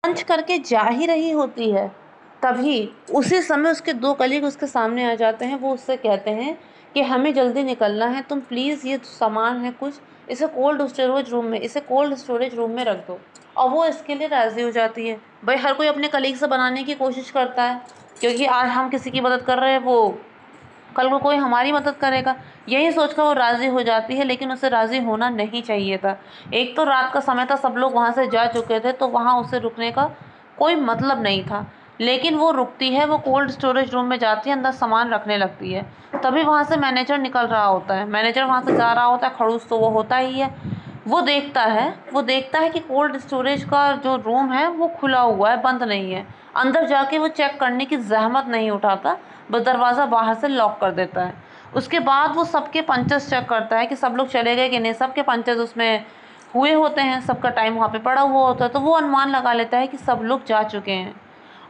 Lunch करके जा ही रही होती है, तभी उसी समय उसके 2 कलीग उसके सामने आ जाते हैं। वो उससे कहते हैं कि हमें जल्दी निकलना है, तुम प्लीज़ ये सामान है कुछ, इसे कोल्ड स्टोरेज रूम में रख दो। और वो इसके लिए राज़ी हो जाती है। भाई हर कोई अपने कलीग से बनाने की कोशिश करता है, क्योंकि आज हम किसी की मदद कर रहे हैं, वो कल को कोई हमारी मदद करेगा। यही सोचकर वो राज़ी हो जाती है, लेकिन उसे राज़ी होना नहीं चाहिए था। एक तो रात का समय था, सब लोग वहाँ से जा चुके थे, तो वहाँ उसे रुकने का कोई मतलब नहीं था। लेकिन वो रुकती है, वो कोल्ड स्टोरेज रूम में जाती है, अंदर सामान रखने लगती है। तभी वहाँ से मैनेजर निकल रहा होता है। मैनेजर वहाँ से जा रहा होता है, खड़ूस तो वो होता ही है। वो देखता है कि कोल्ड स्टोरेज का जो रूम है वो खुला हुआ है, बंद नहीं है। अंदर जाके वो चेक करने की ज़हमत नहीं उठाता, बस दरवाज़ा बाहर से लॉक कर देता है। उसके बाद वो सबके पंचेस चेक करता है कि सब लोग चले गए कि नहीं। सबके पंचेस उसमें हुए होते हैं, सबका टाइम वहाँ पे पड़ा हुआ होता है, तो वो अनुमान लगा लेता है कि सब लोग जा चुके हैं।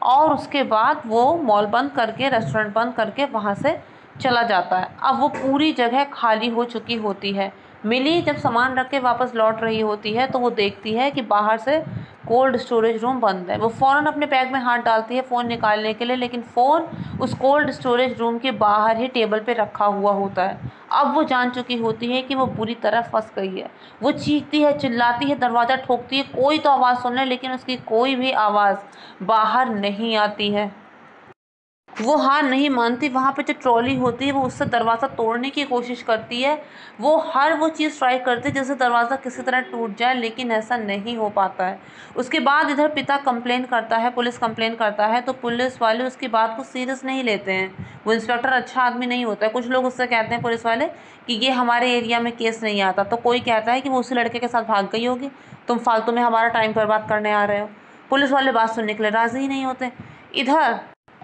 और उसके बाद वो मॉल बंद करके, रेस्टोरेंट बंद करके वहाँ से चला जाता है। अब वो पूरी जगह खाली हो चुकी होती है। मिली जब सामान रख के वापस लौट रही होती है, तो वो देखती है कि बाहर से कोल्ड स्टोरेज रूम बंद है। वो फ़ौरन अपने बैग में हाथ डालती है फ़ोन निकालने के लिए, लेकिन फ़ोन उस कोल्ड स्टोरेज रूम के बाहर ही टेबल पे रखा हुआ होता है। अब वो जान चुकी होती है कि वो बुरी तरह फंस गई है। वो चीखती है, चिल्लाती है, दरवाज़ा ठोकती है, कोई तो आवाज़ सुन ले, लेकिन उसकी कोई भी आवाज़ बाहर नहीं आती है। वो हार नहीं मानती। वहाँ पे जो ट्रॉली होती है, वो उससे दरवाज़ा तोड़ने की कोशिश करती है। वो चीज़ ट्राई करती है जैसे दरवाज़ा किसी तरह टूट जाए, लेकिन ऐसा नहीं हो पाता है। उसके बाद इधर पिता कंप्लेन करता है, पुलिस कंप्लेन करता है, तो पुलिस वाले उसकी बात को सीरियस नहीं लेते हैं। वो इंस्पेक्टर अच्छा आदमी नहीं होता है। कुछ लोग उससे कहते हैं, पुलिस वाले, कि ये हमारे एरिया में केस नहीं आता। तो कोई कहता है कि वो उसी लड़के के साथ भाग गई होगी, तुम फालतू में हमारा टाइम बर्बाद करने आ रहे हो। पुलिस वाले बात सुनने के लिए राज़ी ही नहीं होते। इधर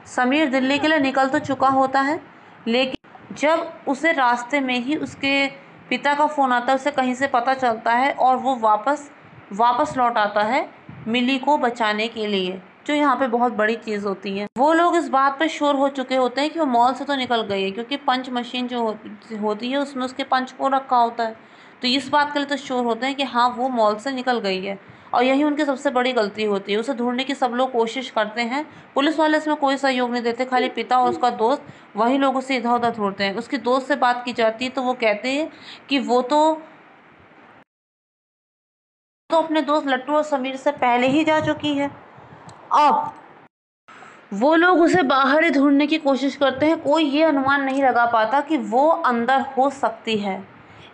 समीर दिल्ली के लिए निकल तो चुका होता है, लेकिन जब उसे रास्ते में ही उसके पिता का फ़ोन आता है, उसे कहीं से पता चलता है, और वो वापस लौट आता है मिली को बचाने के लिए, जो यहाँ पे बहुत बड़ी चीज़ होती है। वो लोग इस बात पे श्योर हो चुके होते हैं कि वो मॉल से तो निकल गई है, क्योंकि पंच मशीन जो होती है उसमें उसके पंच को रखा होता है। तो इस बात के लिए तो श्योर होते हैं कि हाँ, वो मॉल से निकल गई है। और यही उनकी सबसे बड़ी गलती होती है। उसे ढूंढने की सब लोग कोशिश करते हैं, पुलिस वाले इसमें कोई सहयोग नहीं देते। खाली पिता और उसका दोस्त, वही लोग उसे इधर उधर ढूंढते हैं। उसके दोस्त से बात की जाती है, तो वो कहते हैं कि वो तो अपने दोस्त लट्टू और समीर से पहले ही जा चुकी है। अब वो लोग उसे बाहर ही ढूंढने की कोशिश करते हैं। कोई ये अनुमान नहीं लगा पाता कि वो अंदर हो सकती है।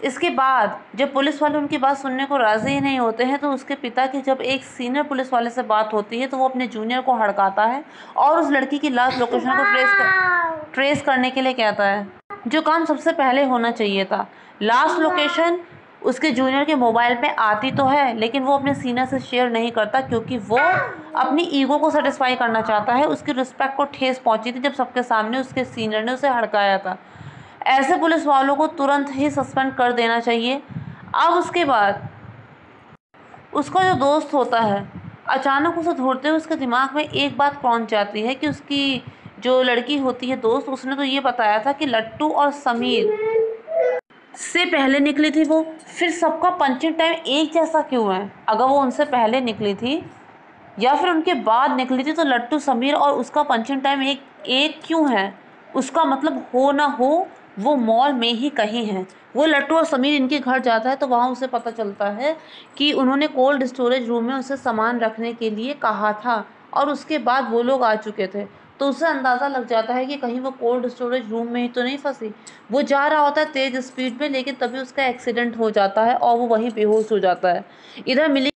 इसके बाद जब पुलिस वाले उनकी बात सुनने को राज़ी ही नहीं होते हैं, तो उसके पिता की जब एक सीनियर पुलिस वाले से बात होती है, तो वो अपने जूनियर को हड़काता है और उस लड़की की लास्ट लोकेशन को ट्रेस करने के लिए कहता है, जो काम सबसे पहले होना चाहिए था। लास्ट लोकेशन उसके जूनियर के मोबाइल पे आती तो है, लेकिन वो अपने सीनियर से शेयर नहीं करता, क्योंकि वो अपनी ईगो को सेटिस्फाई करना चाहता है। उसकी रिस्पेक्ट को ठेस पहुंची थी जब सबके सामने उसके सीनियर ने उसे हड़काया था। ऐसे पुलिस वालों को तुरंत ही सस्पेंड कर देना चाहिए। अब उसके बाद उसका जो दोस्त होता है, अचानक उसे ढूंढते हुए उसके दिमाग में एक बात पहुंच जाती है कि उसकी जो लड़की होती है दोस्त, उसने तो ये बताया था कि लट्टू और समीर से पहले निकली थी वो। फिर सबका पंचिंग टाइम एक जैसा क्यों है? अगर वो उनसे पहले निकली थी या फिर उनके बाद निकली थी, तो लट्टू, समीर और उसका पंचिंग टाइम एक एक क्यों है? उसका मतलब हो ना हो वो मॉल में ही कहीं है। वो लट्टू और समीर इनके घर जाता है, तो वहाँ उसे पता चलता है कि उन्होंने कोल्ड स्टोरेज रूम में उसे सामान रखने के लिए कहा था, और उसके बाद वो लोग आ चुके थे। तो उसे अंदाज़ा लग जाता है कि कहीं वो कोल्ड स्टोरेज रूम में ही तो नहीं फंसी। वो जा रहा होता है तेज़ स्पीड में, लेकिन तभी उसका एक्सीडेंट हो जाता है और वो वहीं बेहोश हो जाता है। इधर मिली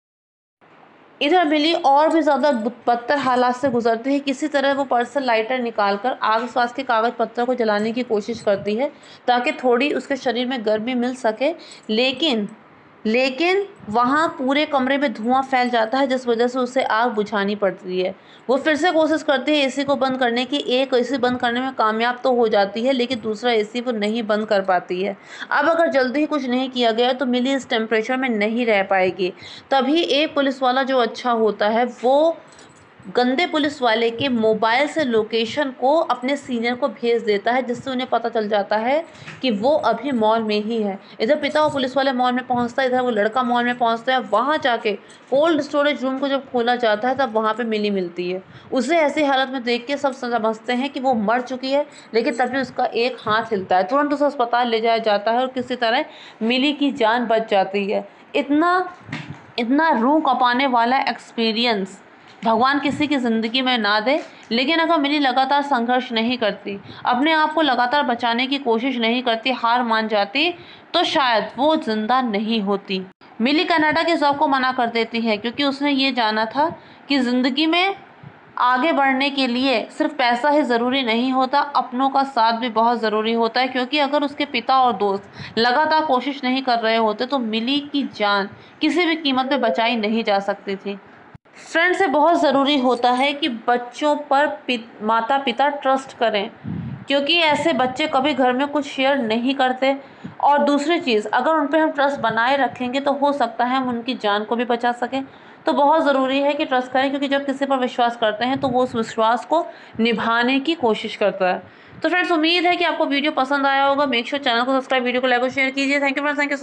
इधर मिली और भी ज़्यादा बदतर हालात से गुजरती है। किसी तरह वो पर्स से लाइटर निकालकर आस-पास के कागज़ पत्रों को जलाने की कोशिश करती है, ताकि थोड़ी उसके शरीर में गर्मी मिल सके। लेकिन लेकिन वहाँ पूरे कमरे में धुआं फैल जाता है, जिस वजह से उसे आग बुझानी पड़ती है। वो फिर से कोशिश करती है एसी को बंद करने की। एक एसी बंद करने में कामयाब तो हो जाती है, लेकिन दूसरा एसी वो नहीं बंद कर पाती है। अब अगर जल्दी ही कुछ नहीं किया गया, तो मिली इस टेम्परेचर में नहीं रह पाएगी। तभी एक पुलिस वाला जो अच्छा होता है, गंदे पुलिस वाले के मोबाइल से लोकेशन को अपने सीनियर को भेज देता है, जिससे उन्हें पता चल जाता है कि वो अभी मॉल में ही है। इधर पिता वो पुलिस वाले मॉल में पहुंचता है, इधर वो लड़का मॉल में पहुंचता है। वहां जाके कोल्ड स्टोरेज रूम को जब खोला जाता है तब वहां पे मिली मिलती है। उसे ऐसी हालत में देख के सब समझते हैं कि वो मर चुकी है, लेकिन तभी उसका एक हाथ हिलता है। तुरंत उसे अस्पताल ले जाया जाता है और किसी तरह मिली की जान बच जाती है। इतना इतना रूह कँपाने वाला एक्सपीरियंस भगवान किसी की ज़िंदगी में ना दे। लेकिन अगर मिली लगातार संघर्ष नहीं करती, अपने आप को लगातार बचाने की कोशिश नहीं करती, हार मान जाती, तो शायद वो जिंदा नहीं होती। मिली कनाडा के जॉब को मना कर देती है, क्योंकि उसने ये जाना था कि ज़िंदगी में आगे बढ़ने के लिए सिर्फ पैसा ही ज़रूरी नहीं होता, अपनों का साथ भी बहुत ज़रूरी होता है। क्योंकि अगर उसके पिता और दोस्त लगातार कोशिश नहीं कर रहे होते तो मिली की जान किसी भी कीमत पे बचाई नहीं जा सकती थी। फ्रेंड से बहुत ज़रूरी होता है कि बच्चों पर माता पिता ट्रस्ट करें, क्योंकि ऐसे बच्चे कभी घर में कुछ शेयर नहीं करते। और दूसरी चीज़, अगर उन पर हम ट्रस्ट बनाए रखेंगे तो हो सकता है हम उनकी जान को भी बचा सकें। तो बहुत ज़रूरी है कि ट्रस्ट करें, क्योंकि जब किसी पर विश्वास करते हैं तो वो उस विश्वास को निभाने की कोशिश करता है। तो फ्रेंड्स, उम्मीद है कि आपको वीडियो पसंद आया होगा। मेक श्योर चैनल को सब्सक्राइब, वीडियो को लाइक और शेयर कीजिए। Thank you friends, thank you.